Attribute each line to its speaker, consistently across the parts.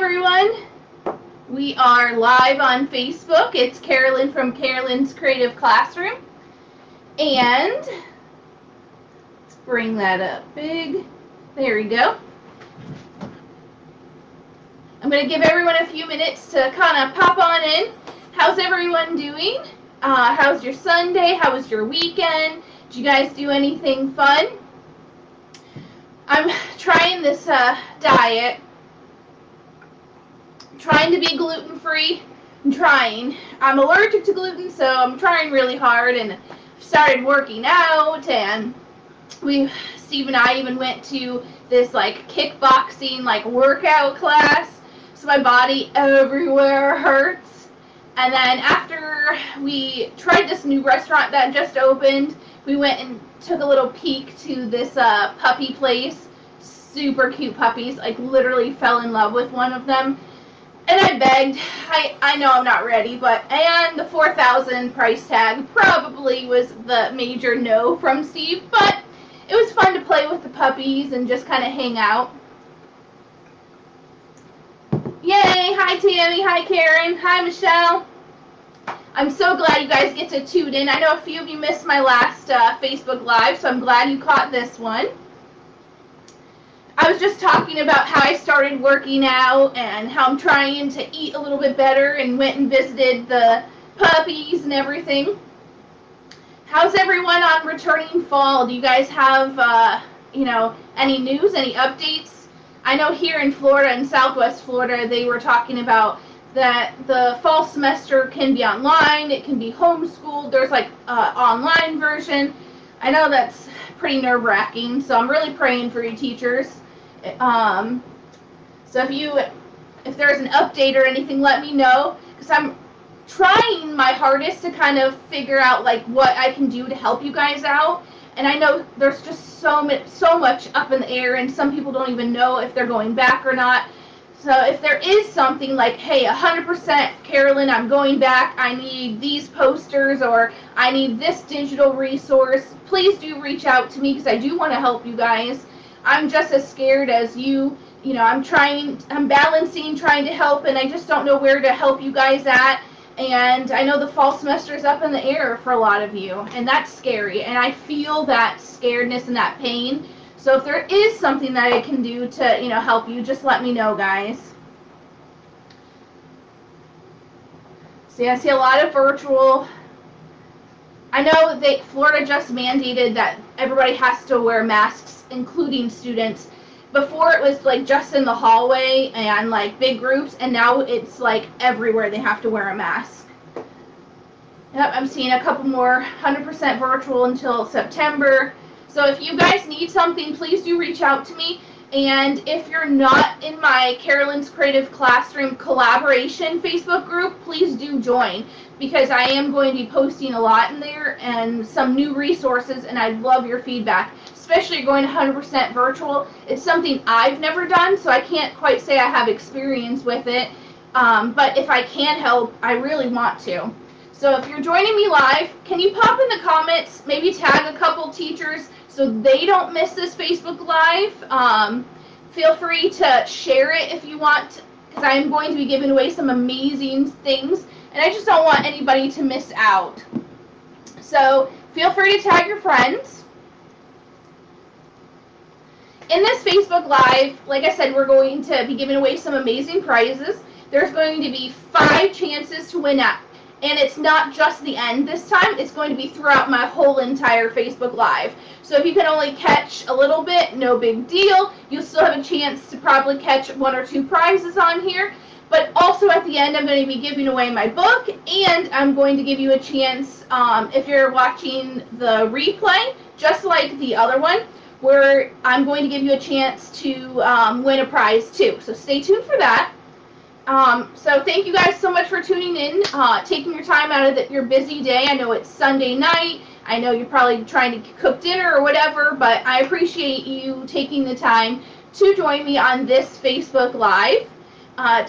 Speaker 1: everyone. We are live on Facebook. It's Carolyn from Carolyn's Creative Classroom. And let's bring that up big. There we go. I'm going to give everyone a few minutes to kind of pop on in. How's everyone doing? How's your Sunday? How was your weekend? Did you guys do anything fun? I'm trying this diet. Trying to be gluten-free. I'm allergic to gluten, so I'm trying really hard, and started working out, and Steve and I even went to this like kickboxing like workout class, so my body everywhere hurts. And then after we tried this new restaurant that just opened, we went and took a little peek to this puppy place. Super cute puppies, like literally fell in love with one of them. And I begged, I know I'm not ready, and the $4,000 price tag probably was the major no from Steve, but it was fun to play with the puppies and just kind of hang out. Yay, hi Tammy, hi Karen, hi Michelle. I'm so glad you guys get to tune in. I know a few of you missed my last Facebook Live, so I'm glad you caught this one. I was just talking about how I started working out and how I'm trying to eat a little bit better, and went and visited the puppies and everything. How's everyone on returning fall? Do you guys have, any news, any updates? I know here in Florida, in Southwest Florida, they were talking about that the fall semester can be online, it can be homeschooled, there's like an online version. I know that's pretty nerve-wracking, so I'm really praying for you teachers. So if there's an update or anything, let me know, because I'm trying my hardest to kind of figure out like what I can do to help you guys out. And I know there's just so much up in the air, and some people don't even know if they're going back or not. So if there is something like, hey, 100% Carolyn, I'm going back, I need these posters, or I need this digital resource, please do reach out to me, because I do want to help you guys. I'm just as scared as you. I'm balancing, trying to help, and I just don't know where to help you guys at. And I know the fall semester is up in the air for a lot of you, and that's scary, and I feel that scaredness and that pain. So if there is something that I can do to, help you, just let me know, guys. See, I see a lot of virtual. I know that Florida just mandated that everybody has to wear masks, including students. Before it was like just in the hallway and like big groups, and now it's like everywhere they have to wear a mask. Yep, I'm seeing a couple more 100% virtual until September. So if you guys need something, please do reach out to me. And if you're not in my Carolyn's Creative Classroom collaboration Facebook group, please do join, because I am going to be posting a lot in there and some new resources, and I'd love your feedback, especially going 100% virtual. It's something I've never done, so I can't quite say I have experience with it, but if I can help, I really want to. So if you're joining me live, can you pop in the comments, maybe tag a couple teachers so they don't miss this Facebook Live. Feel free to share it if you want, because I am going to be giving away some amazing things, and I just don't want anybody to miss out. So feel free to tag your friends. In this Facebook Live, like I said, we're going to be giving away some amazing prizes. There's going to be 5 chances to win at. And it's not just the end this time, it's going to be throughout my whole entire Facebook Live. So if you can only catch a little bit, no big deal. You'll still have a chance to probably catch 1 or 2 prizes on here. But also at the end, I'm going to be giving away my book, and I'm going to give you a chance, if you're watching the replay, just like the other one, where I'm going to give you a chance to win a prize too. So stay tuned for that. So thank you guys so much for tuning in, taking your time out of your busy day. I know it's Sunday night. I know you're probably trying to cook dinner or whatever, but I appreciate you taking the time to join me on this Facebook Live.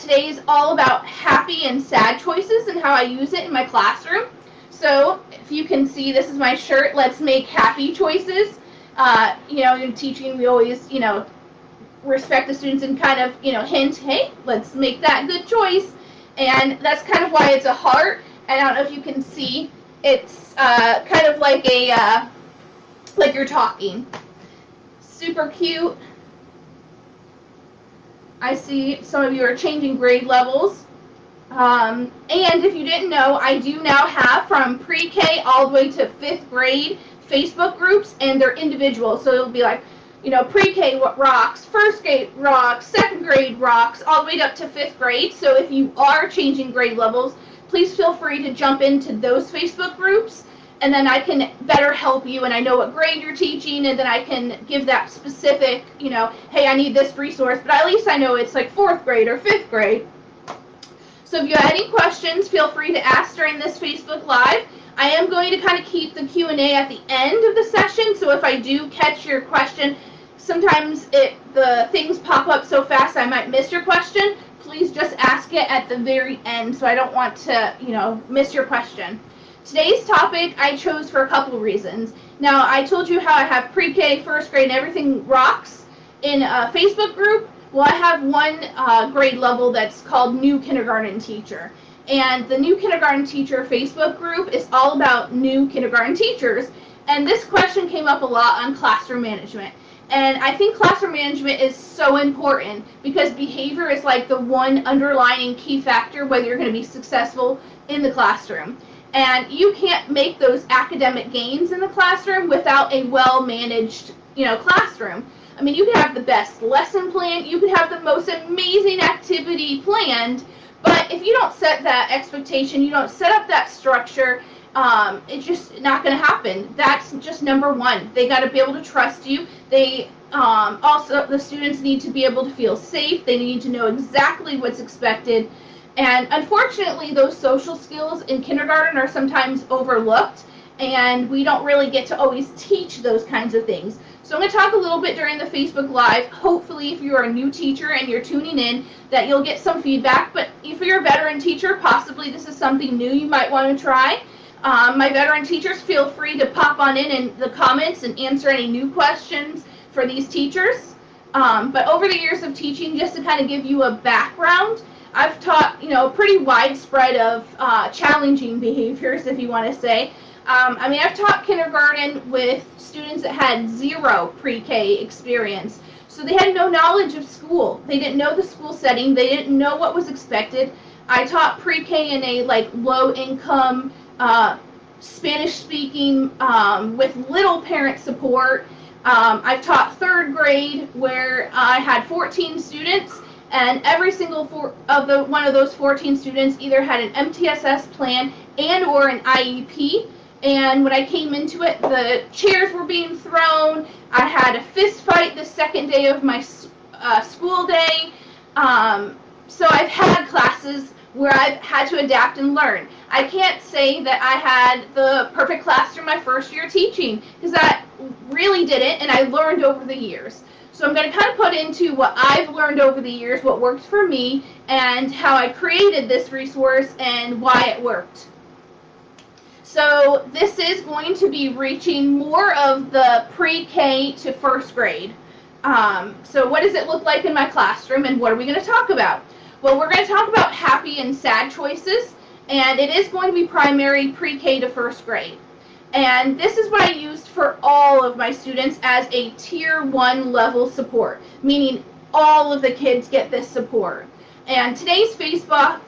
Speaker 1: Today is all about happy and sad choices and how I use it in my classroom. So if you can see, this is my shirt, Let's Make Happy Choices. In teaching, we always, respect the students and kind of, hint, hey, let's make that good choice. And that's kind of why it's a heart. And I don't know if you can see, it's kind of like like you're talking. Super cute. I see some of you are changing grade levels. And if you didn't know, I do now have from pre-K all the way to 5th grade Facebook groups, and they're individual. So it'll be like, pre-K rocks, 1st grade rocks, 2nd grade rocks, all the way up to 5th grade. So if you are changing grade levels, please feel free to jump into those Facebook groups, and then I can better help you, and I know what grade you're teaching, and then I can give that specific, hey, I need this resource, but at least I know it's like 4th grade or 5th grade. So if you have any questions, feel free to ask during this Facebook Live. I am going to kind of keep the Q&A at the end of the session, so if I do catch your question, sometimes the things pop up so fast I might miss your question. Please just ask it at the very end, so I don't want to, miss your question. Today's topic I chose for a couple reasons. Now, I told you how I have pre-K, 1st grade, and everything rocks in a Facebook group. Well, I have one grade level that's called New Kindergarten Teacher. And the New Kindergarten Teacher Facebook group is all about new kindergarten teachers. And this question came up a lot on classroom management. And I think classroom management is so important because behavior is like the one underlying key factor whether you're going to be successful in the classroom. And you can't make those academic gains in the classroom without a well-managed, classroom. I mean, you can have the best lesson plan, you can have the most amazing activity planned, but if you don't set that expectation, you don't set up that structure, it's just not going to happen. That's just number one. They got to be able to trust you. They also, the students need to be able to feel safe. They need to know exactly what's expected. And unfortunately, those social skills in kindergarten are sometimes overlooked, and we don't really get to always teach those kinds of things. So I'm going to talk a little bit during the Facebook Live. Hopefully, if you're a new teacher and you're tuning in, that you'll get some feedback. But if you're a veteran teacher, possibly this is something new you might want to try. My veteran teachers, feel free to pop on in the comments and answer any new questions for these teachers. But over the years of teaching, just to kind of give you a background, I've taught, pretty widespread of challenging behaviors, if you want to say. I've taught kindergarten with students that had 0 pre-K experience. So they had no knowledge of school. They didn't know the school setting. They didn't know what was expected. I taught pre-K in a low-income, Spanish-speaking with little parent support. I've taught 3rd grade where I had 14 students, and every single one of those 14 students either had an MTSS plan and or an IEP. And when I came into it, the chairs were being thrown. I had a fist fight the second day of my school day. So I've had classes where I've had to adapt and learn. I can't say that I had the perfect classroom my first year teaching, because I really didn't, and I learned over the years. So I'm going to kind of put into what I've learned over the years, what worked for me, and how I created this resource and why it worked. So this is going to be reaching more of the pre-K to 1st grade. So what does it look like in my classroom, and what are we going to talk about? Well, we're going to talk about happy and sad choices, and it is going to be primary pre-K to 1st grade. And this is what I used for all of my students as a Tier 1 level support, meaning all of the kids get this support. And today's Facebook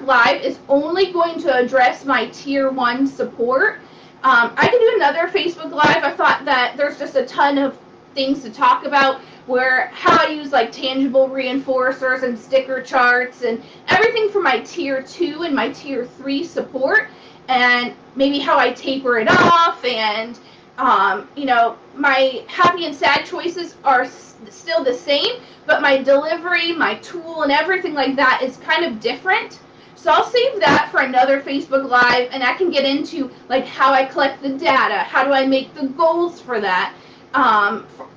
Speaker 1: Live is only going to address my Tier 1 support. I can do another Facebook Live. I thought that there's just a ton of things to talk about, where how I use tangible reinforcers and sticker charts and everything for my Tier 2 and my Tier 3 support, and maybe how I taper it off, and my happy and sad choices are still the same, but my delivery, my tool, and everything like that is kind of different. So I'll save that for another Facebook Live, and I can get into how I collect the data, how do I make the goals for that.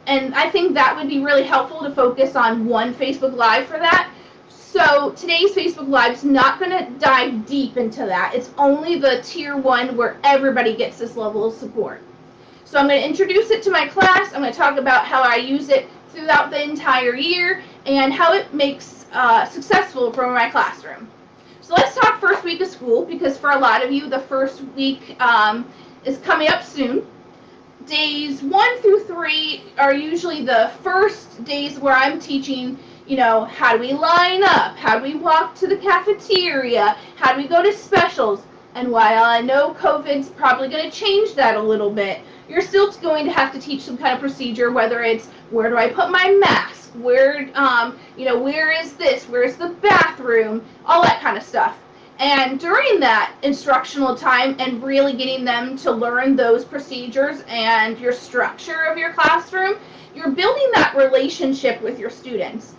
Speaker 1: And I think that would be really helpful to focus on one Facebook Live for that. So today's Facebook Live is not going to dive deep into that. It's only the Tier 1 where everybody gets this level of support. So I'm going to introduce it to my class. I'm going to talk about how I use it throughout the entire year and how it makes successful for my classroom. So let's talk first week of school, because for a lot of you, the first week is coming up soon. Days 1 through 3 are usually the first days where I'm teaching, how do we line up? How do we walk to the cafeteria? How do we go to specials? And while I know COVID's probably going to change that a little bit, you're still going to have to teach some kind of procedure, whether it's where do I put my mask? Where, where is this? Where's the bathroom? All that kind of stuff. And during that instructional time and really getting them to learn those procedures and your structure of your classroom, you're building that relationship with your students.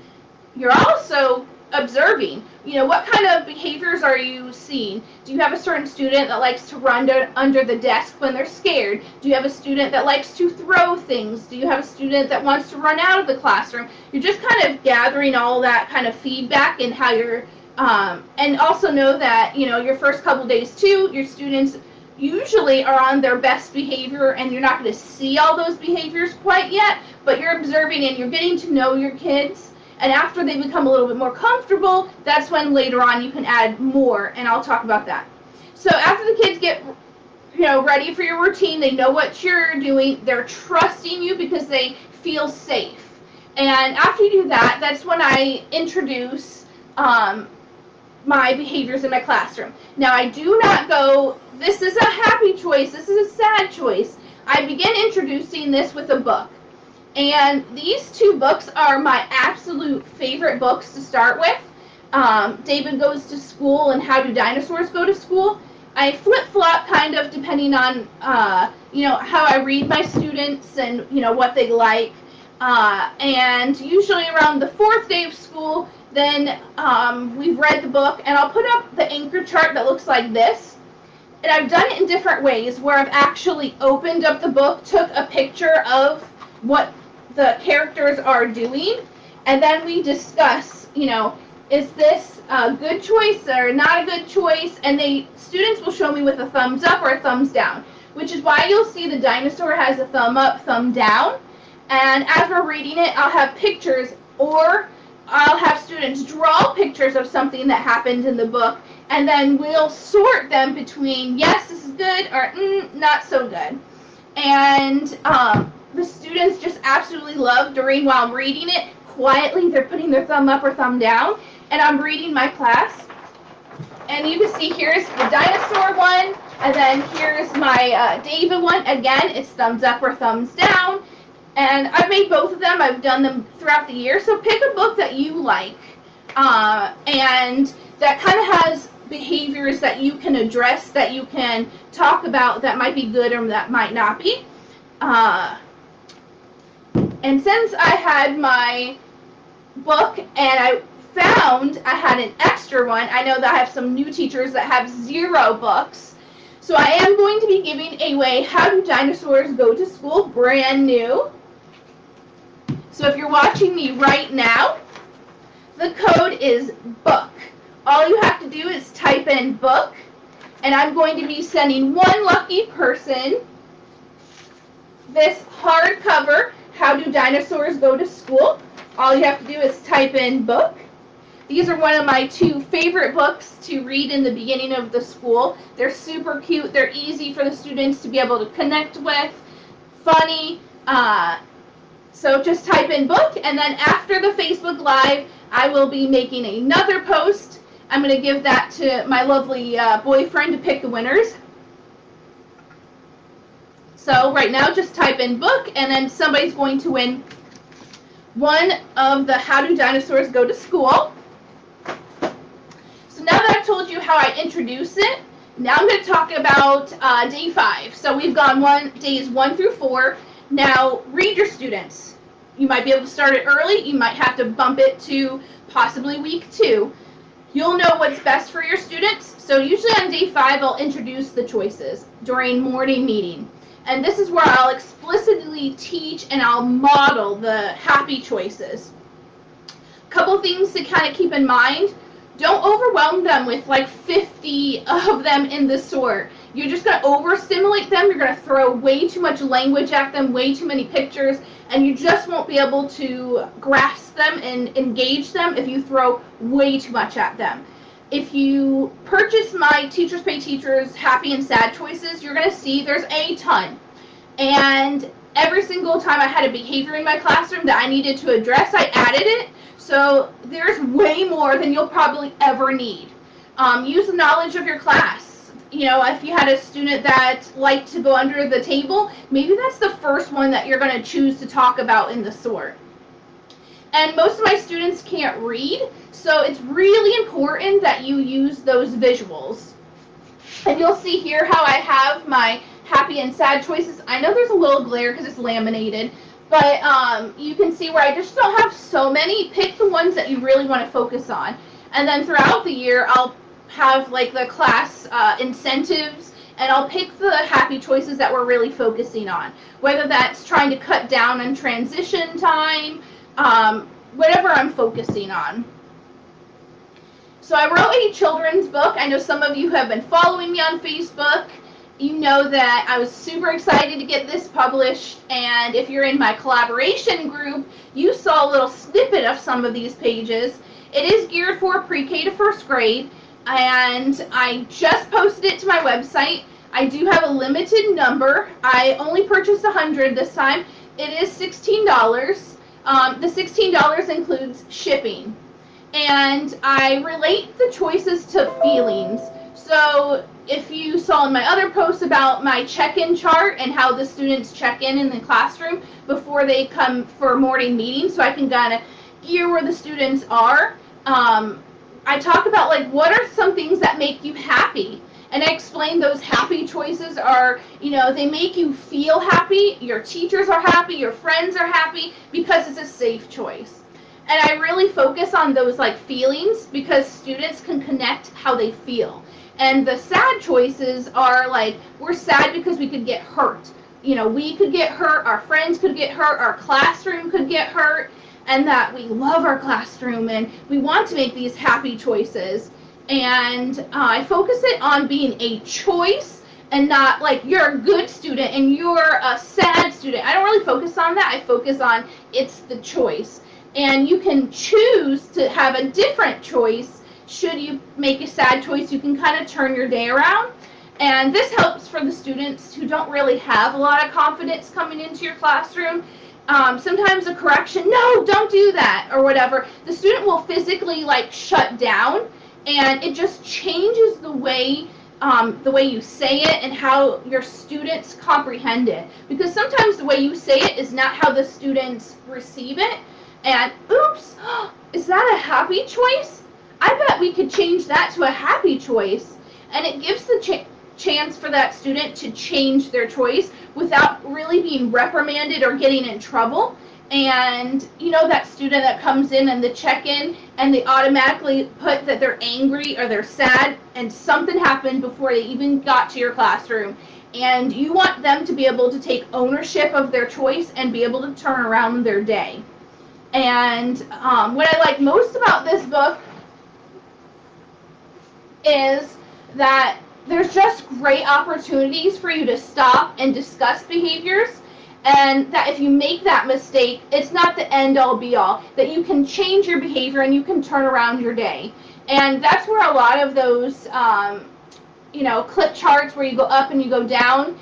Speaker 1: You're also observing, what kind of behaviors are you seeing? Do you have a certain student that likes to run under the desk when they're scared? Do you have a student that likes to throw things? Do you have a student that wants to run out of the classroom? You're just kind of gathering all that kind of feedback and how you're and also know that, your first couple days too, your students usually are on their best behavior, and you're not going to see all those behaviors quite yet, but you're observing and you're getting to know your kids. And after they become a little bit more comfortable, that's when later on you can add more, and I'll talk about that. So after the kids get ready for your routine, they know what you're doing, they're trusting you because they feel safe. And after you do that, that's when I introduce my behaviors in my classroom. Now, I do not go, this is a happy choice, this is a sad choice. I begin introducing this with a book. And these two books are my absolute favorite books to start with. David Goes to School and How Do Dinosaurs Go to School. I flip-flop kind of depending on, how I read my students and, what they like. And usually around the 4th day of school, then we've read the book, and I'll put up the anchor chart that looks like this. And I've done it in different ways, where I've actually opened up the book, took a picture of what the characters are doing, and then we discuss, is this a good choice or not a good choice? And students will show me with a thumbs up or a thumbs down, which is why you'll see the dinosaur has a thumb up, thumb down. And as we're reading it, I'll have pictures, or I'll have students draw pictures of something that happened in the book, and then we'll sort them between, yes, this is good, or not so good. And the students just absolutely love while I'm reading it, quietly they're putting their thumb up or thumb down, and I'm reading my class. And you can see here's the dinosaur one, and then here's my David one. Again, it's thumbs up or thumbs down. And I've made both of them. I've done them throughout the year. So pick a book that you like and that kind of has behaviors that you can address, that you can talk about, that might be good or that might not be. And since I had my book and I found I had an extra one, I know that I have some new teachers that have 0 books. So I am going to be giving away How Do Dinosaurs Go to School, brand new. So if you're watching me right now, the code is BOOK. All you have to do is type in BOOK, and I'm going to be sending one lucky person this hardcover, How Do Dinosaurs Go to School. All you have to do is type in BOOK. These are one of my 2 favorite books to read in the beginning of the school. They're super cute. They're easy for the students to be able to connect with, funny. So just type in BOOK, and then after the Facebook Live, I will be making another post. I'm going to give that to my lovely boyfriend to pick the winners. So right now, just type in BOOK, and then somebody's going to win one of the How Do Dinosaurs Go to School. So now that I've told you how I introduce it, now I'm going to talk about day 5. So we've gone days 1 through 4. Now read your students. You might be able to start it early. You might have to bump it to possibly week 2. You'll know what's best for your students. So usually on day 5, I'll introduce the choices during morning meeting. And this is where I'll explicitly teach and I'll model the happy choices. Couple things to kind of keep in mind. Don't overwhelm them with like 50 of them in the sort. you're just going to overstimulate them. You're going to throw way too much language at them, way too many pictures, and you just won't be able to grasp them and engage them if you throw way too much at them. If you purchase my Teachers Pay Teachers Happy and Sad Choices, you're going to see there's a ton. And every single time I had a behavior in my classroom that I needed to address, I added it. So there's way more than you'll probably ever need. Use the knowledge of your class. You know, if you had a student that liked to go under the table, maybe that's the first one that you're going to choose to talk about in the sort. And most of my students can't read, so it's really important that you use those visuals. And you'll see here how I have my happy and sad choices. I know there's a little glare because it's laminated, but you can see where I just don't have so many. Pick the ones that you really want to focus on. And then throughout the year, I'll have like the class incentives, and I'll pick the happy choices that we're really focusing on, whether that's trying to cut down on transition time, whatever I'm focusing on. So I wrote a children's book. I know some of you have been following me on Facebook. You know that I was super excited to get this published, and if you're in my collaboration group, you saw a little snippet of some of these pages. It is geared for pre-K to first grade, and I just posted it to my website. I do have a limited number. I only purchased 100 this time. It is $16. The $16 includes shipping. And I relate the choices to feelings. So if you saw in my other posts about my check-in chart and how the students check in the classroom before they come for morning meetings, so I can kind of gear where the students are, I talk about like what are some things that make you happy. And I explain those happy choices are, you know, they make you feel happy, your teachers are happy, your friends are happy, because it's a safe choice. And I really focus on those like feelings because students can connect how they feel. And the sad choices are like, we're sad because we could get hurt. You know, we could get hurt, our friends could get hurt, our classroom could get hurt, and that we love our classroom and we want to make these happy choices. And I focus it on being a choice and not like you're a good student and you're a sad student. I don't really focus on that. I focus on it's the choice. And you can choose to have a different choice. Should you make a sad choice, you can kind of turn your day around. And this helps for the students who don't really have a lot of confidence coming into your classroom. Sometimes a correction, no, don't do that, or whatever, the student will physically like shut down, and it just changes the way you say it and how your students comprehend it. Because sometimes the way you say it is not how the students receive it. And oops, is that a happy choice? I bet we could change that to a happy choice. And it gives the chance for that student to change their choice without really being reprimanded or getting in trouble. And you know that student that comes in and the check-in and they automatically put that they're angry or they're sad and something happened before they even got to your classroom. And you want them to be able to take ownership of their choice and be able to turn around their day. And what I like most about this book is that there's just great opportunities for you to stop and discuss behaviors, and that if you make that mistake, it's not the end-all be-all, that you can change your behavior and you can turn around your day. And that's where a lot of those you know, clip charts where you go up and you go down,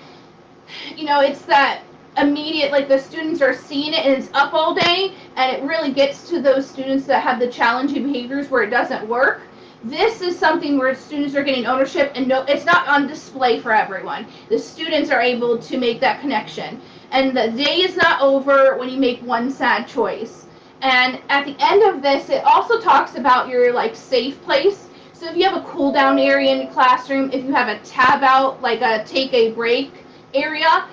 Speaker 1: you know, it's that immediate, like the students are seeing it and it's up all day, and it really gets to those students that have the challenging behaviors where it doesn't work. This is something where students are getting ownership, and no, it's not on display for everyone. The students are able to make that connection. And the day is not over when you make one sad choice. And at the end of this, it also talks about your like safe place. So if you have a cool down area in your classroom, if you have a tab out, like a take a break area,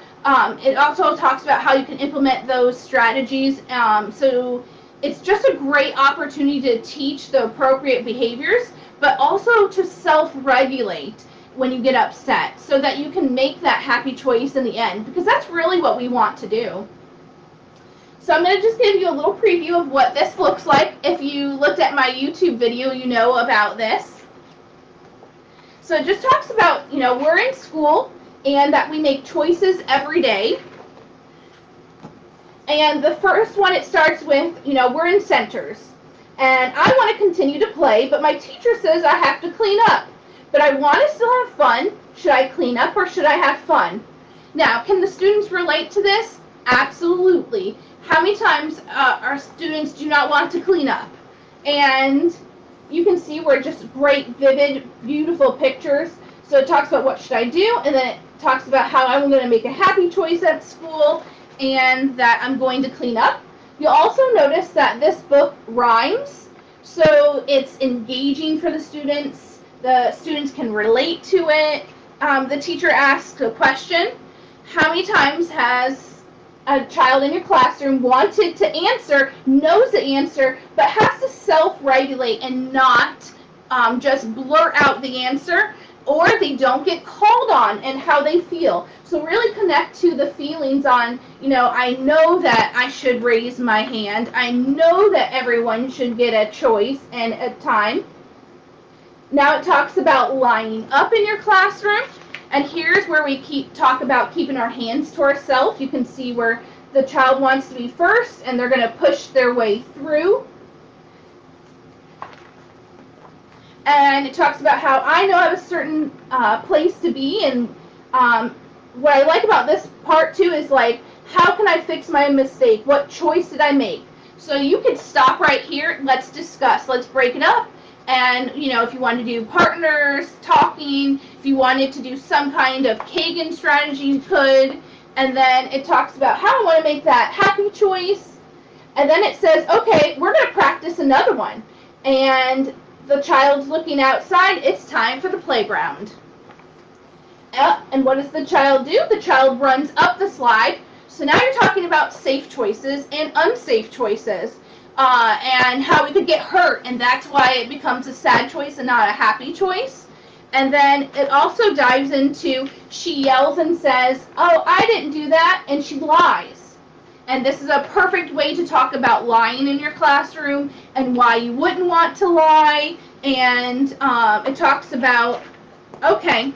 Speaker 1: it also talks about how you can implement those strategies. So it's just a great opportunity to teach the appropriate behaviors, but also to self-regulate when you get upset so that you can make that happy choice in the end, because that's really what we want to do. So I'm going to just give you a little preview of what this looks like. If you looked at my YouTube video, you know about this. So it just talks about, we're in school and that we make choices every day. And the first one, it starts with, we're in centers. And I want to continue to play, but my teacher says I have to clean up. But I want to still have fun. Should I clean up or should I have fun? Now, can the students relate to this? Absolutely. How many times our students do not want to clean up? And you can see we're just great, vivid, beautiful pictures. So it talks about what should I do, and then it talks about how I'm going to make a happy choice at school and that I'm going to clean up. You'll also notice that this book rhymes, so it's engaging for the students. The students can relate to it. The teacher asks a question. How many times has a child in your classroom wanted to answer, knows the answer, but has to self-regulate and not just blurt out the answer, or they don't get called on and how they feel? So really connect to the feelings on, I know that I should raise my hand. I know that everyone should get a choice and a time. Now it talks about lining up in your classroom. And here's where we talk about keeping our hands to ourselves. You can see where the child wants to be first, and they're going to push their way through. And it talks about how I know I have a certain place to be, and what I like about this part too is like, how can I fix my mistake? What choice did I make? So you could stop right here. Let's discuss. Let's break it up. And, if you want to do partners, talking, if you wanted to do some kind of Kagan strategy, you could. And then it talks about how I want to make that happy choice. And then it says, okay, we're going to practice another one. And the child's looking outside. It's time for the playground. And what does the child do? The child runs up the slide. So now you're talking about safe choices and unsafe choices. And how we could get hurt, and that's why it becomes a sad choice and not a happy choice. And then it also dives into, she yells and says, oh, I didn't do that, and she lies. And this is a perfect way to talk about lying in your classroom and why you wouldn't want to lie. And it talks about, okay,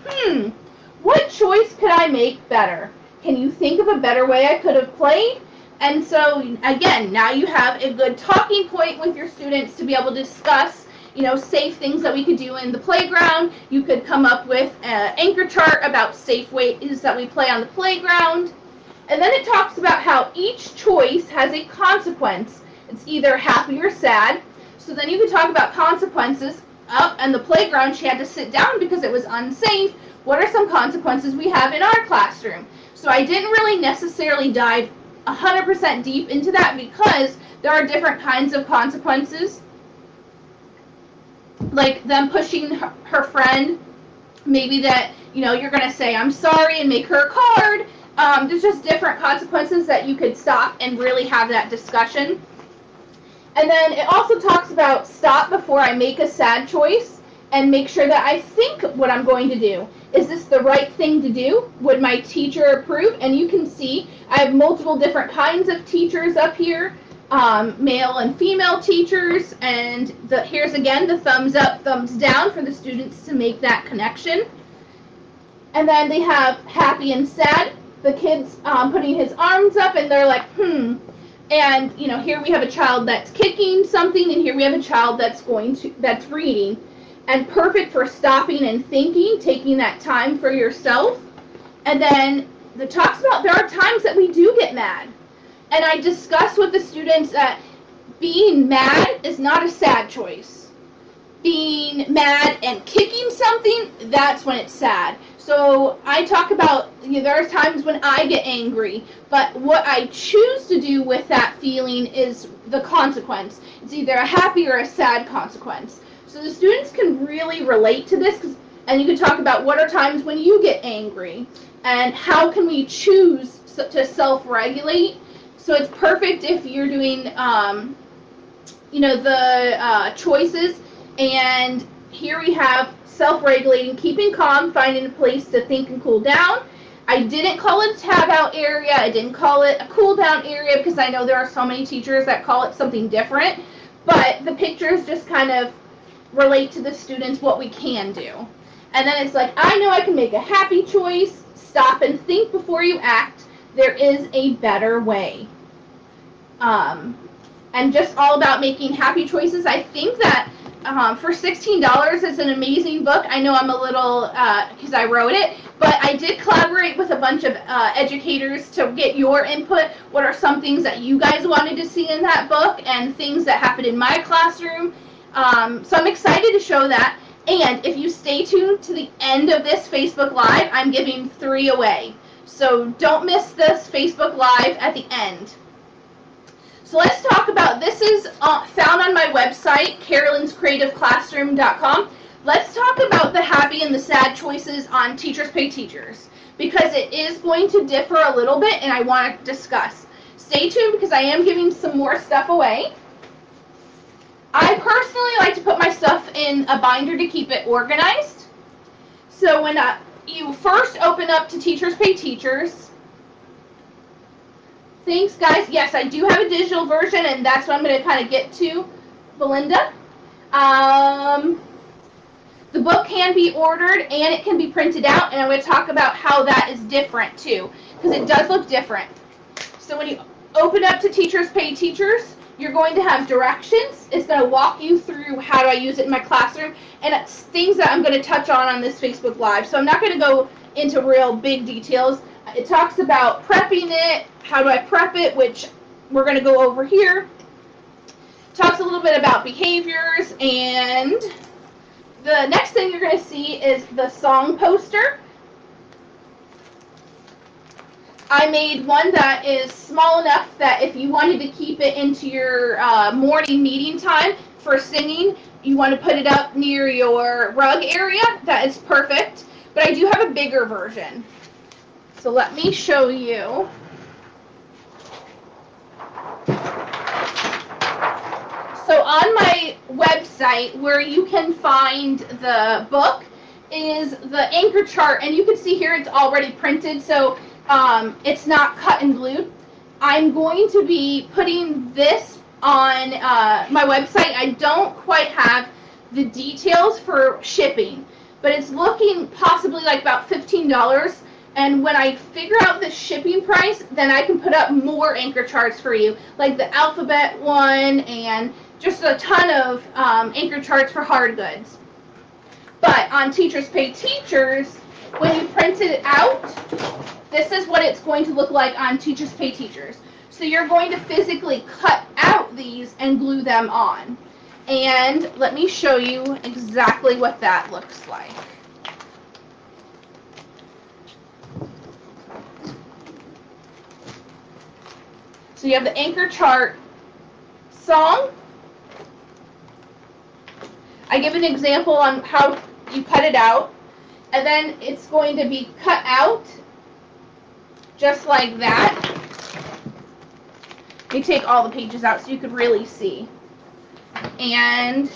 Speaker 1: what choice could I make better? Can you think of a better way I could have played? And so, again, now you have a good talking point with your students to be able to discuss, safe things that we could do in the playground. You could come up with an anchor chart about safe ways that we play on the playground. And then it talks about how each choice has a consequence. It's either happy or sad. So then you could talk about consequences. Up in the playground, she had to sit down because it was unsafe. What are some consequences we have in our classroom? So I didn't really necessarily dive 100% deep into that because there are different kinds of consequences, like them pushing her friend. Maybe that you're going to say I'm sorry and make her a card. There's just different consequences that you could stop and really have that discussion. And then it also talks about stop before I make a sad choice and make sure that I think what I'm going to do. Is this the right thing to do? Would my teacher approve? And you can see I have multiple different kinds of teachers up here, male and female teachers, and here's again the thumbs up, thumbs down for the students to make that connection. And then they have happy and sad. The kid's putting his arms up and they're like, And here we have a child that's kicking something, and here we have a child that's reading. And perfect for stopping and thinking, taking that time for yourself. And then it talks about there are times that we do get mad. And I discuss with the students that being mad is not a sad choice. Being mad and kicking something, that's when it's sad. So I talk about, there are times when I get angry, but what I choose to do with that feeling is the consequence. It's either a happy or a sad consequence. So the students can really relate to this, and you can talk about what are times when you get angry, and how can we choose to self-regulate. So it's perfect if you're doing, the choices, and here we have self-regulating, keeping calm, finding a place to think and cool down. I didn't call it a tab out area, I didn't call it a cool down area, because I know there are so many teachers that call it something different, but the pictures just kind of relate to the students what we can do. And then it's like, I know I can make a happy choice. Stop and think before you act. There is a better way. And just all about making happy choices. I think that for $16, it's an amazing book. I know I'm a little, because I wrote it, but I did collaborate with a bunch of educators to get your input. What are some things that you guys wanted to see in that book and things that happened in my classroom? So I'm excited to show that. And if you stay tuned to the end of this Facebook Live, I'm giving 3 away. So don't miss this Facebook Live at the end. So let's talk about, this is found on my website, carolinscreativeclassroom.com. Let's talk about the happy and the sad choices on Teachers Pay Teachers, because it is going to differ a little bit and I want to discuss. Stay tuned because I am giving some more stuff away. I personally like to put my stuff in a binder to keep it organized. So when you first open up to Teachers Pay Teachers, thanks, guys. Yes, I do have a digital version, and that's what I'm going to kind of get to, Belinda. The book can be ordered, and it can be printed out, and I'm going to talk about how that is different, too, because it does look different. So when you open up to Teachers Pay Teachers, you're going to have directions. It's going to walk you through how do I use it in my classroom, and it's things that I'm going to touch on this Facebook Live. So I'm not going to go into real big details. It talks about prepping it, how do I prep it, which we're going to go over here. Talks a little bit about behaviors, and the next thing you're going to see is the song poster. I made one that is small enough that if you wanted to keep it into your morning meeting time for singing, you want to put it up near your rug area, that is perfect. But I do have a bigger version. So let me show you. So on my website, where you can find the book, is the anchor chart, and you can see here it's already printed, so it's not cut and glued. I'm going to be putting this on my website. I don't quite have the details for shipping, but it's looking possibly like about $15. And when I figure out the shipping price, then I can put up more anchor charts for you, like the alphabet one and just a ton of anchor charts for hard goods. But on Teachers Pay Teachers, when you print it out, this is what it's going to look like on Teachers Pay Teachers. So you're going to physically cut out these and glue them on. And let me show you exactly what that looks like. So you have the anchor chart song. I give an example on how you cut it out. And then it's going to be cut out just like that. Let me take all the pages out so you can really see. And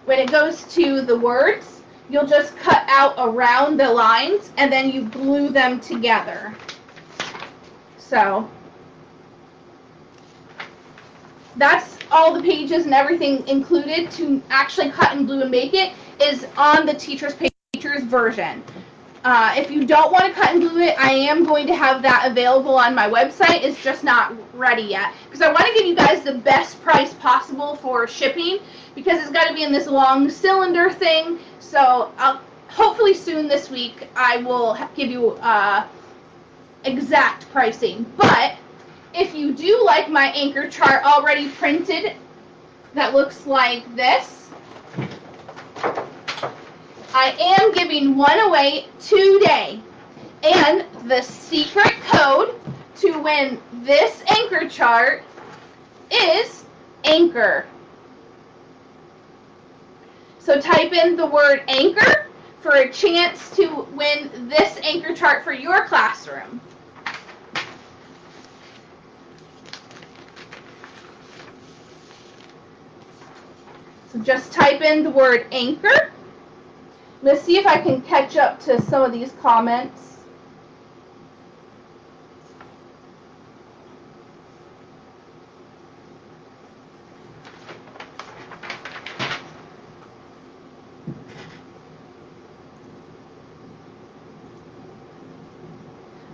Speaker 1: when it goes to the words, you'll just cut out around the lines and then you glue them together. So that's all the pages and everything included to actually cut and glue and make it is on the Teachers Pay Teachers version. If you don't want to cut and glue it, I am going to have that available on my website. It's just not ready yet because I want to give you guys the best price possible for shipping because it's got to be in this long cylinder thing. So hopefully soon this week I will give you exact pricing. But if you do like my anchor chart already printed that looks like this, I am giving one away today. And the secret code to win this anchor chart is anchor. So type in the word anchor for a chance to win this anchor chart for your classroom. So just type in the word anchor. Let's see if I can catch up to some of these comments.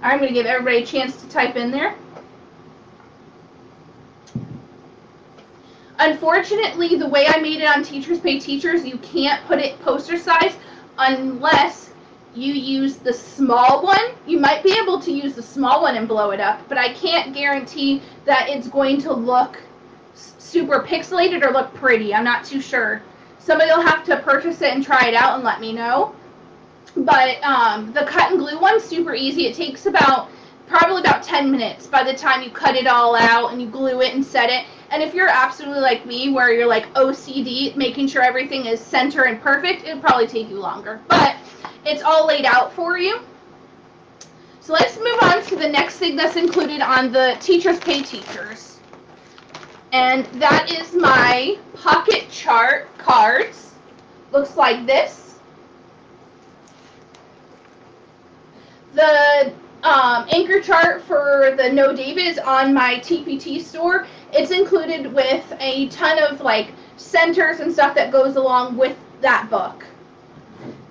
Speaker 1: I'm going to give everybody a chance to type in there. Unfortunately, the way I made it on Teachers Pay Teachers, you can't put it poster size unless you use the small one. You might be able to use the small one and blow it up, but I can't guarantee that it's going to look super pixelated or look pretty. I'm not too sure. Somebody will have to purchase it and try it out and let me know. But the cut and glue one's super easy. It takes probably about 10 minutes by the time you cut it all out and you glue it and set it. And if you're absolutely like me, where you're like OCD, making sure everything is center and perfect, it'll probably take you longer. But it's all laid out for you. So let's move on to the next thing that's included on the Teachers Pay Teachers. And that is my pocket chart cards. Looks like this. The anchor chart for the No David is on my TPT store. It's included with a ton of like centers and stuff that goes along with that book.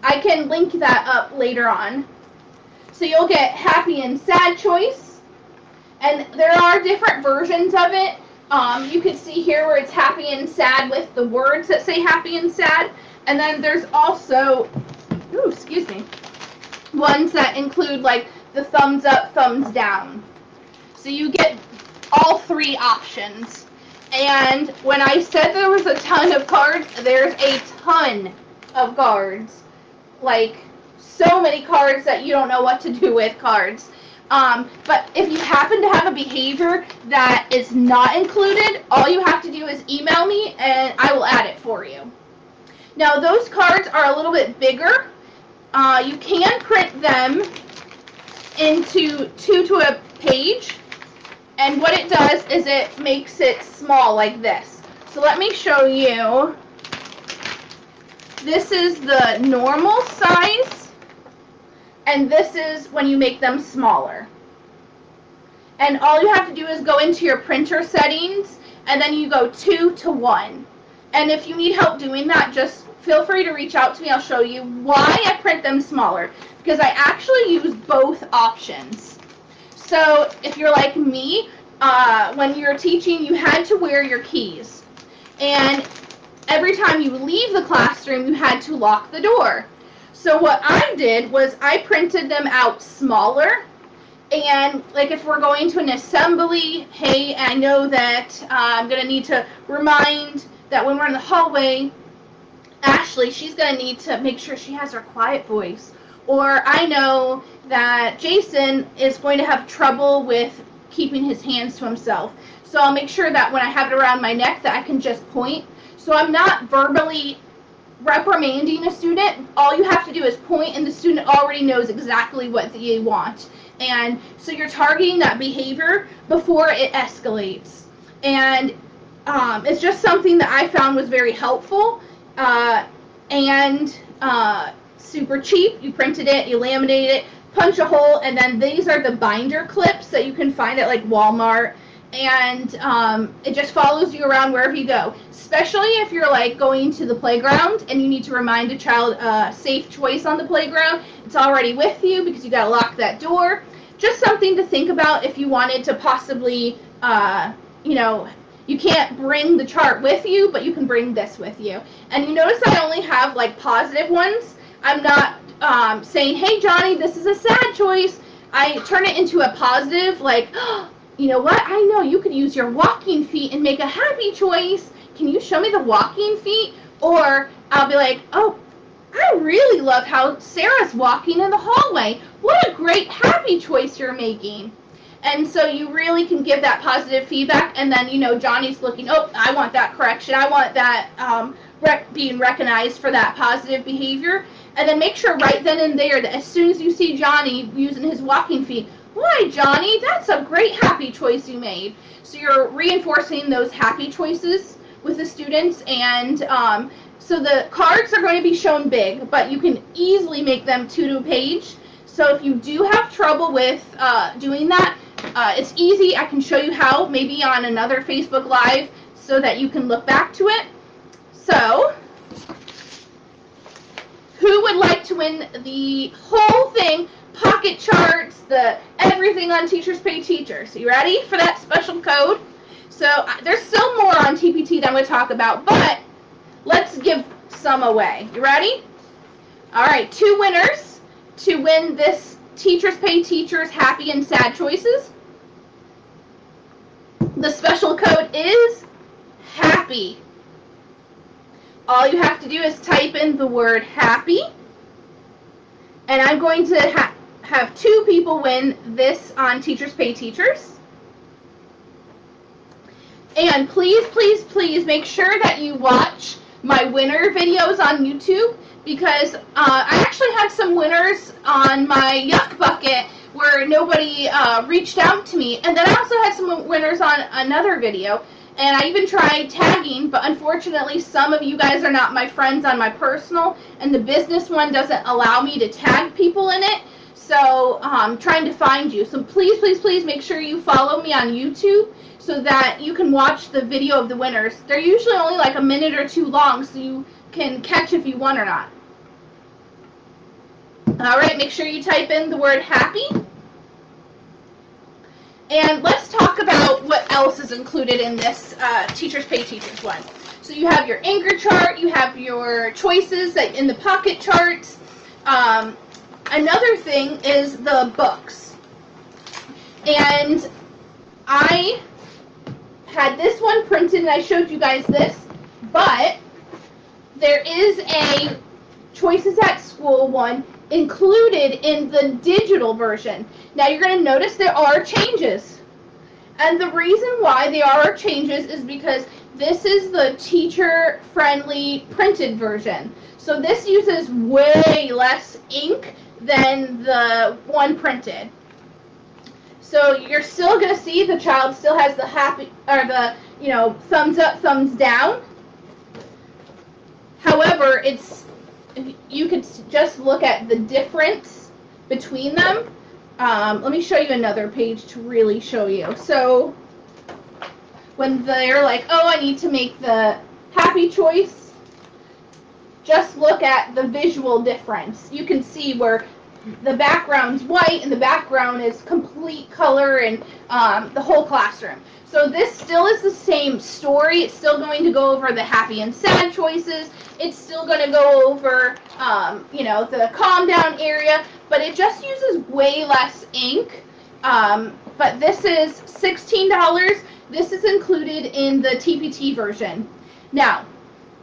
Speaker 1: I can link that up later on. So you'll get happy and sad choice. And there are different versions of it. You can see here where it's happy and sad with the words that say happy and sad. And then there's also, ones that include like the thumbs up, thumbs down. So you get all three options. And when I said there was a ton of cards, there's a ton of cards. Like, so many cards that you don't know what to do with cards. But if you happen to have a behavior that is not included, all you have to do is email me and I will add it for you. Now, those cards are a little bit bigger. You can print them into 2 to a page. And what it does is it makes it small like this. So let me show you. This is the normal size, and this is when you make them smaller. And all you have to do is go into your printer settings, and then you go 2 to 1. And if you need help doing that, just feel free to reach out to me. I'll show you why I print them smaller, because I actually use both options. So if you're like me, when you're teaching, you had to wear your keys. And every time you leave the classroom, you had to lock the door. So what I did was I printed them out smaller. And like if we're going to an assembly, hey, I know that I'm going to need to remind that when we're in the hallway, Ashley, she's going to need to make sure she has her quiet voice. Or I know that Jason is going to have trouble with keeping his hands to himself. So I'll make sure that when I have it around my neck that I can just point. So I'm not verbally reprimanding a student. All you have to do is point and the student already knows exactly what you want. And so you're targeting that behavior before it escalates. And it's just something that I found was very helpful and super cheap. You printed it, you laminated it, punch a hole, and then these are the binder clips that you can find at like Walmart. And it just follows you around wherever you go, especially if you're like going to the playground and you need to remind a child safe choice on the playground. It's already with you because you got to lock that door. Just something to think about if you wanted to possibly, you can't bring the chart with you, but you can bring this with you. And you notice I only have like positive ones. I'm not saying, hey Johnny, this is a sad choice. I turn it into a positive, like, oh, you know what? I know you could use your walking feet and make a happy choice. Can you show me the walking feet? Or I'll be like, oh, I really love how Sarah's walking in the hallway. What a great happy choice you're making. And so you really can give that positive feedback. And then, Johnny's looking, oh, I want that correction. I want that being recognized for that positive behavior. And then make sure right then and there that as soon as you see Johnny using his walking feet, why, Johnny, that's a great happy choice you made. So you're reinforcing those happy choices with the students. And so the cards are going to be shown big, but you can easily make them 2 to a page. So if you do have trouble with doing that, it's easy. I can show you how, maybe on another Facebook Live, so that you can look back to it. So, who would like to win the whole thing, pocket charts, the everything on Teachers Pay Teachers. You ready for that special code? So there's still more on TPT that I'm going to talk about, but let's give some away. You ready? All right, 2 winners to win this Teachers Pay Teachers Happy and Sad Choices. The special code is HAPPY. All you have to do is type in the word HAPPY, and I'm going to have 2 people win this on Teachers Pay Teachers. And please, please, please make sure that you watch my winner videos on YouTube, because I actually had some winners on my Yuck Bucket where nobody reached out to me, and then I also had some winners on another video, and I even tried tagging, but unfortunately some of you guys are not my friends on my personal, and the business one doesn't allow me to tag people in it, so I'm trying to find you. So please, please, please make sure you follow me on YouTube so that you can watch the video of the winners. They're usually only like a minute or 2 long, so you can catch if you won or not. Alright, make sure you type in the word HAPPY. And let's talk about what else is included in this Teachers Pay Teachers one. So you have your anchor chart, you have your choices in the pocket charts. Another thing is the books. And I had this one printed and I showed you guys this, but there is a Choices at School one included in the digital version. Now you're going to notice there are changes. And the reason why there are changes is because this is the teacher-friendly printed version. So this uses way less ink than the one printed. So you're still going to see the child still has the happy, or the, thumbs up, thumbs down. However, you could just look at the difference between them. Let me show you another page to really show you. So when they're like, oh, I need to make the happy choice, just look at the visual difference. You can see where the background's white and the background is complete color and the whole classroom. So this still is the same story. It's still going to go over the happy and sad choices. It's still going to go over, the calm down area, but it just uses way less ink. But this is $16. This is included in the TPT version. Now,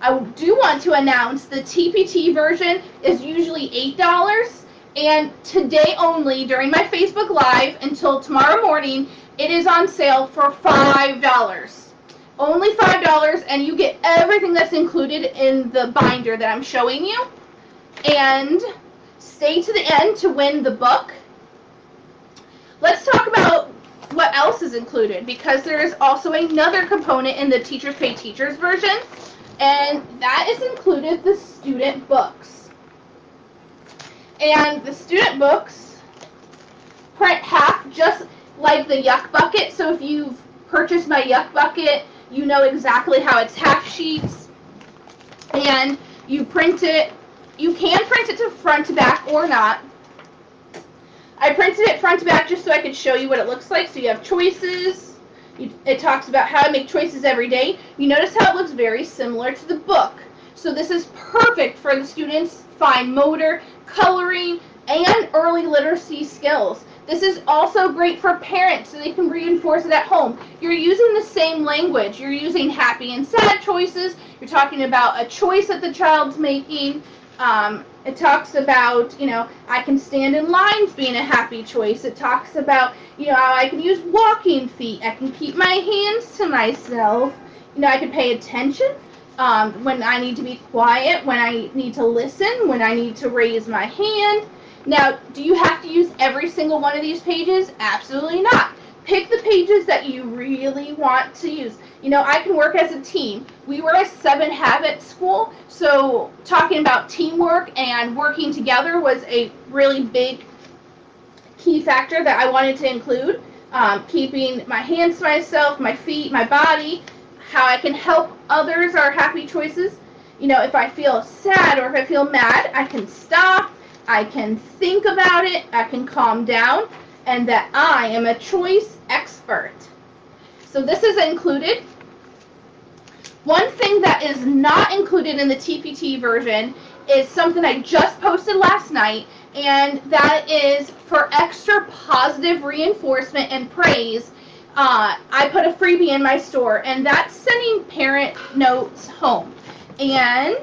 Speaker 1: I do want to announce the TPT version is usually $8. And today only, during my Facebook Live until tomorrow morning, it is on sale for $5. Only $5, and you get everything that's included in the binder that I'm showing you. And stay to the end to win the book. Let's talk about what else is included, because there is also another component in the Teachers Pay Teachers version, and that is included the student books. And the student books print half, just like the Yuck Bucket. So if you've purchased my Yuck Bucket, you know exactly how it's half sheets. And you print it, you can print it to front to back or not. I printed it front to back just so I could show you what it looks like. So you have choices. It talks about how to make choices every day. You notice how it looks very similar to the book. So this is perfect for the students' fine motor, coloring, and early literacy skills. This is also great for parents so they can reinforce it at home. You're using the same language. You're using happy and sad choices. You're talking about a choice that the child's making. It talks about, I can stand in lines being a happy choice. It talks about, how I can use walking feet. I can keep my hands to myself. I can pay attention. When I need to be quiet, when I need to listen, when I need to raise my hand. Now, do you have to use every single one of these pages? Absolutely not. Pick the pages that you really want to use. I can work as a team. We were a 7 Habit school, so talking about teamwork and working together was a really big key factor that I wanted to include. Keeping my hands to myself, my feet, my body, how I can help others are happy choices. If I feel sad or if I feel mad, I can stop. I can think about it, I can calm down, and that I am a choice expert. So this is included. One thing that is not included in the TPT version is something I just posted last night, and that is for extra positive reinforcement and praise. I put a freebie in my store, and that's sending parent notes home. And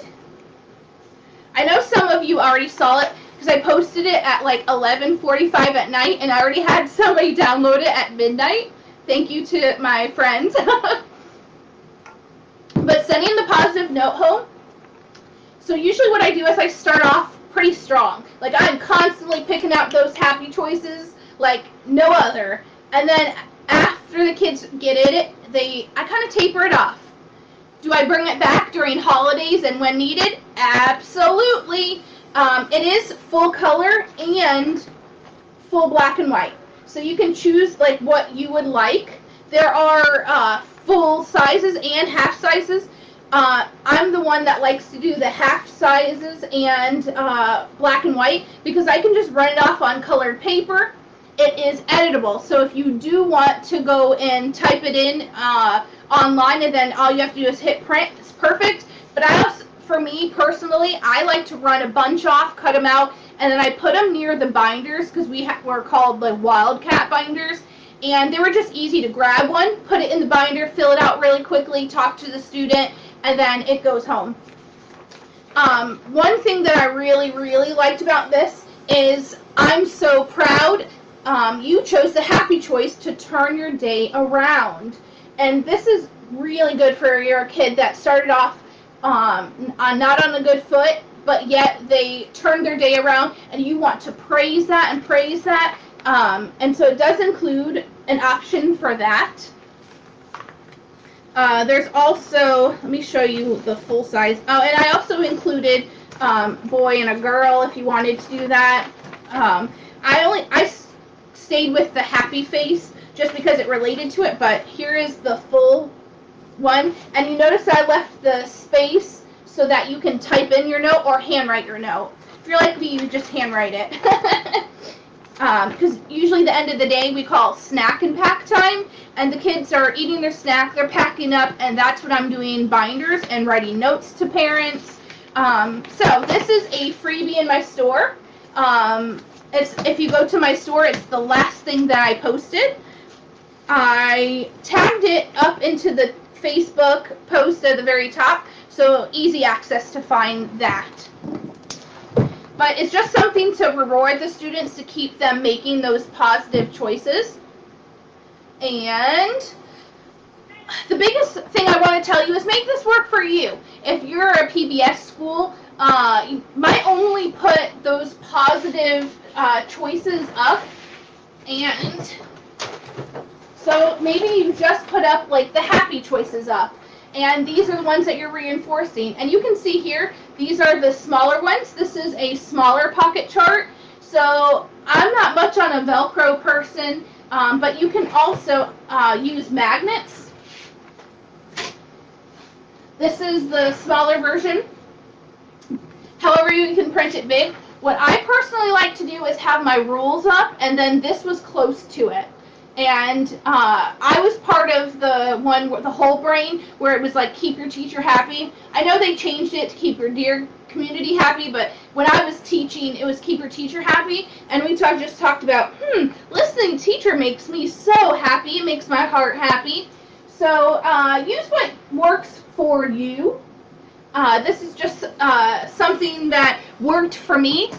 Speaker 1: I know some of you already saw it because I posted it at like 11:45 at night, and I already had somebody download it at midnight. Thank you to my friends. But sending the positive note home, so usually what I do is I start off pretty strong. Like I'm constantly picking out those happy choices like no other. And then after the kids get it, I kind of taper it off. Do I bring it back during holidays and when needed? Absolutely. It is full color and full black and white. So you can choose like what you would like. There are full sizes and half sizes. I'm the one that likes to do the half sizes and black and white because I can just run it off on colored paper. It is editable, so if you do want to go and type it in online and then all you have to do is hit print, it's perfect. But I also, for me personally, I like to run a bunch off, cut them out, and then I put them near the binders because we're called like Wildcat binders. And they were just easy to grab one, put it in the binder, fill it out really quickly, talk to the student, and then it goes home. One thing that I really, really liked about this is I'm so proud you chose the happy choice to turn your day around. And this is really good for your kid that started off not on a good foot, but yet they turned their day around, and you want to praise that and praise that. And so it does include an option for that. There's also, let me show you the full size. Oh, and I also included boy and a girl if you wanted to do that. I stayed with the happy face just because it related to it, but here is the full one. And you notice I left the space so that you can type in your note or handwrite your note. If you're like me, you just handwrite it. Because usually the end of the day we call snack and pack time, and the kids are eating their snack, they're packing up, and that's when I'm doing binders and writing notes to parents. So this is a freebie in my store. If you go to my store, it's the last thing that I posted. I tagged it up into the Facebook post at the very top, so easy access to find that. But it's just something to reward the students to keep them making those positive choices. And the biggest thing I want to tell you is make this work for you. If you're a PBS school, you might only put those positive choices up, and so maybe you just put up like the happy choices up, and these are the ones that you're reinforcing. And you can see here, these are the smaller ones. This is a smaller pocket chart. So I'm not much on a Velcro person, but you can also use magnets. This is the smaller version. However, you can print it big. What I personally like to do is have my rules up, and then this was close to it. And I was part of the one with the whole brain where it was like keep your teacher happy. I know they changed it to keep your dear community happy, but when I was teaching, it was keep your teacher happy. And we just talked about, listening to teacher makes me so happy. It makes my heart happy. So use what works for you. This is just something that worked for me.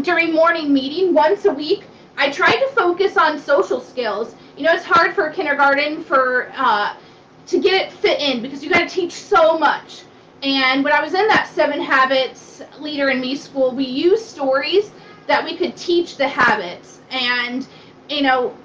Speaker 1: During morning meeting once a week, I tried to focus on social skills. You know, it's hard for kindergarten to get it fit in because you got to teach so much. And when I was in that 7 Habits Leader in Me school, we used stories that we could teach the habits. And, you know,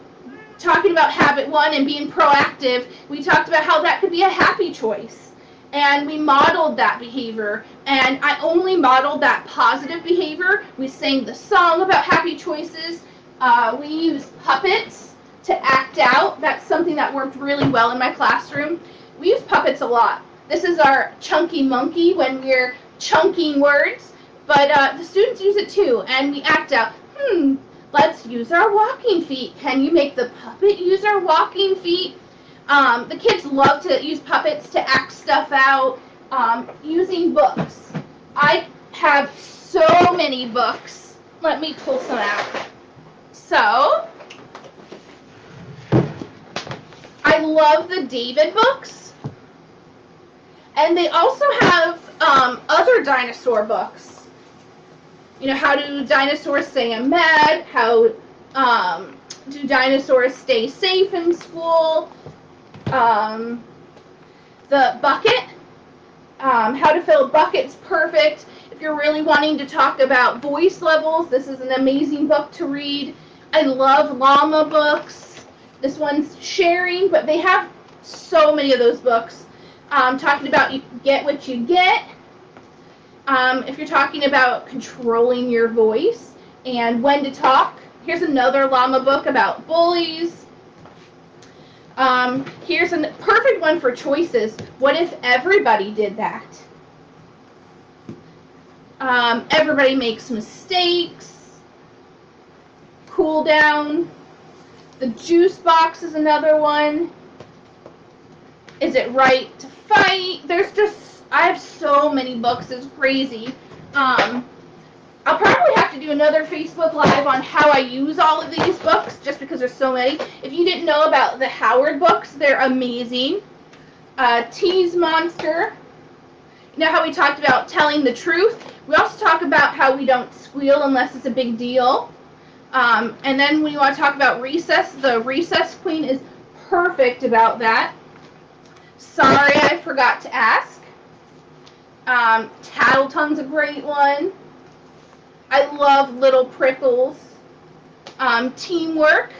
Speaker 1: talking about habit 1 and being proactive, we talked about how that could be a happy choice. And we modeled that behavior. And I only modeled that positive behavior. We sang the song about happy choices. We used puppets to act out. That's something that worked really well in my classroom. We use puppets a lot. This is our chunky monkey when we're chunking words. But the students use it too, and we act out, let's use our walking feet. Can you make the puppet use our walking feet? The kids love to use puppets to act stuff out, using books. I have so many books. Let me pull some out. So, I love the David books. And they also have other dinosaur books. You know, how do dinosaurs stay mad? How do dinosaurs stay safe in school? The bucket. How to fill buckets perfect. If you're really wanting to talk about voice levels, this is an amazing book to read. I love llama books. This one's sharing, but they have so many of those books. Talking about you get what you get. If you're talking about controlling your voice and when to talk, here's another llama book about bullies. Here's a perfect one for choices. What if everybody did that? Everybody makes mistakes. Cool down. The juice box is another one. Is it right to fight? I have so many books, it's crazy. I'll probably have to do another Facebook Live on how I use all of these books, just because there's so many. If you didn't know about the Howard books, they're amazing. Tease Monster. You know how we talked about telling the truth? We also talk about how we don't squeal unless it's a big deal. And then when you want to talk about recess, the Recess Queen is perfect about that. Sorry, I forgot to ask. Tattletongue's a great one. I love Little Prickles. Teamwork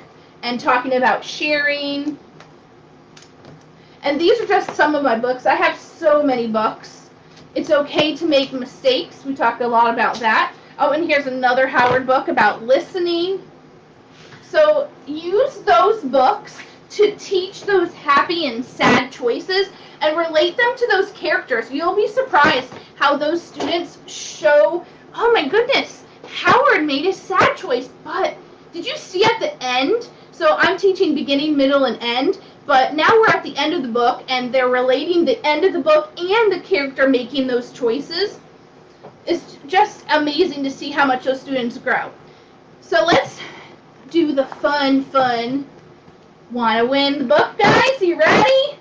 Speaker 1: and talking about sharing. And these are just some of my books. I have so many books. It's okay to make mistakes. We talked a lot about that. Oh, and here's another Howard book about listening. So use those books to teach those happy and sad choices and relate them to those characters. You'll be surprised how those students show, oh my goodness, Howard made a sad choice, but did you see at the end? So I'm teaching beginning, middle, and end, but now we're at the end of the book and they're relating the end of the book and the character making those choices. It's just amazing to see how much those students grow. So let's do the fun. Want to win the book, guys? You ready?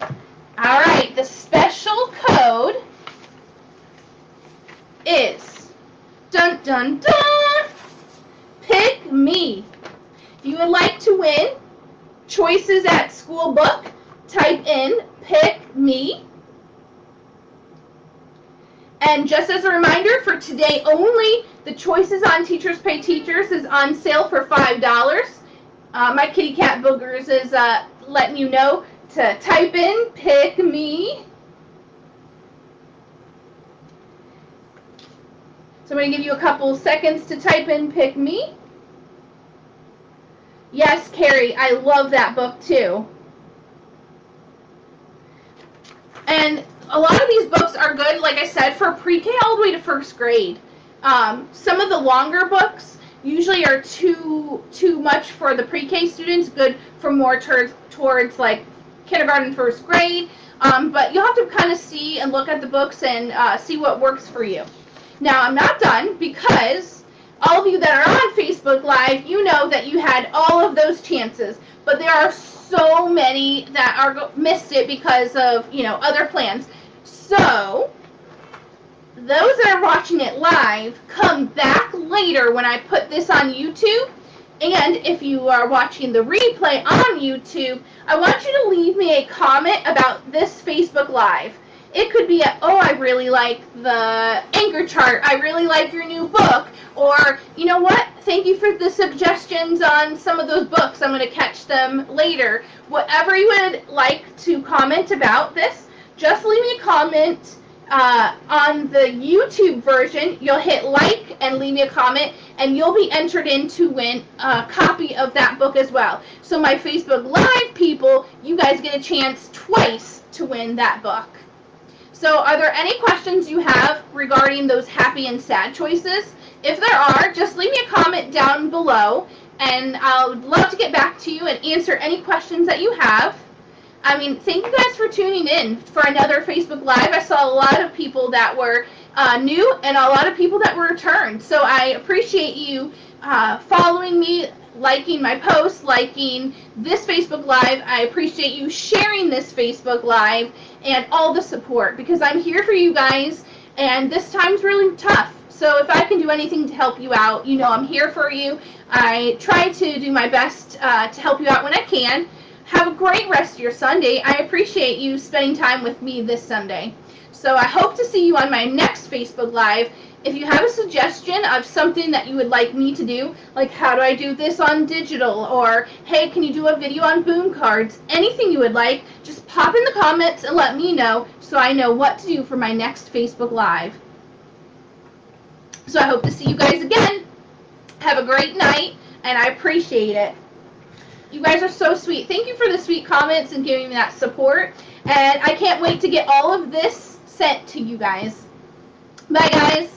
Speaker 1: All right, the special code is dun dun dun. Pick me. If you would like to win Choices at School book, type in pick me. And just as a reminder, for today only, the Choices on Teachers Pay Teachers is on sale for $5. My kitty cat Boogers is letting you know to type in pick me. So I'm going to give you a couple seconds to type in pick me. Yes, Carrie, I love that book too. And a lot of these books are good, like I said, for pre-K all the way to first grade. Some of the longer books usually are too much for the pre-K students, good for more towards like kindergarten, first grade. But you'll have to kind of see and look at the books and see what works for you. Now, I'm not done, because all of you that are on Facebook Live, you know that you had all of those chances. But there are so many that missed it because of, other plans. So, those that are watching it live, come back later when I put this on YouTube. And if you are watching the replay on YouTube, I want you to leave me a comment about this Facebook Live. It could be oh, I really like the anchor chart. I really like your new book. Or, you know what? Thank you for the suggestions on some of those books. I'm going to catch them later. Whatever you would like to comment about this, just leave me a comment. On the YouTube version, you'll hit like and leave me a comment, and you'll be entered in to win a copy of that book as well. So my Facebook Live people, you guys get a chance twice to win that book. So are there any questions you have regarding those happy and sad choices? If there are, just leave me a comment down below, and I would love to get back to you and answer any questions that you have. I mean, thank you guys for tuning in for another Facebook Live. I saw a lot of people that were new and a lot of people that were returned. So I appreciate you following me, liking my posts, liking this Facebook Live. I appreciate you sharing this Facebook Live and all the support, because I'm here for you guys, and this time's really tough. So if I can do anything to help you out, you know I'm here for you. I try to do my best to help you out when I can. Have a great rest of your Sunday. I appreciate you spending time with me this Sunday. So I hope to see you on my next Facebook Live. If you have a suggestion of something that you would like me to do, like how do I do this on digital, or hey, can you do a video on boom cards, anything you would like, just pop in the comments and let me know so I know what to do for my next Facebook Live. So I hope to see you guys again. Have a great night, and I appreciate it. You guys are so sweet. Thank you for the sweet comments and giving me that support. And I can't wait to get all of this sent to you guys. Bye, guys.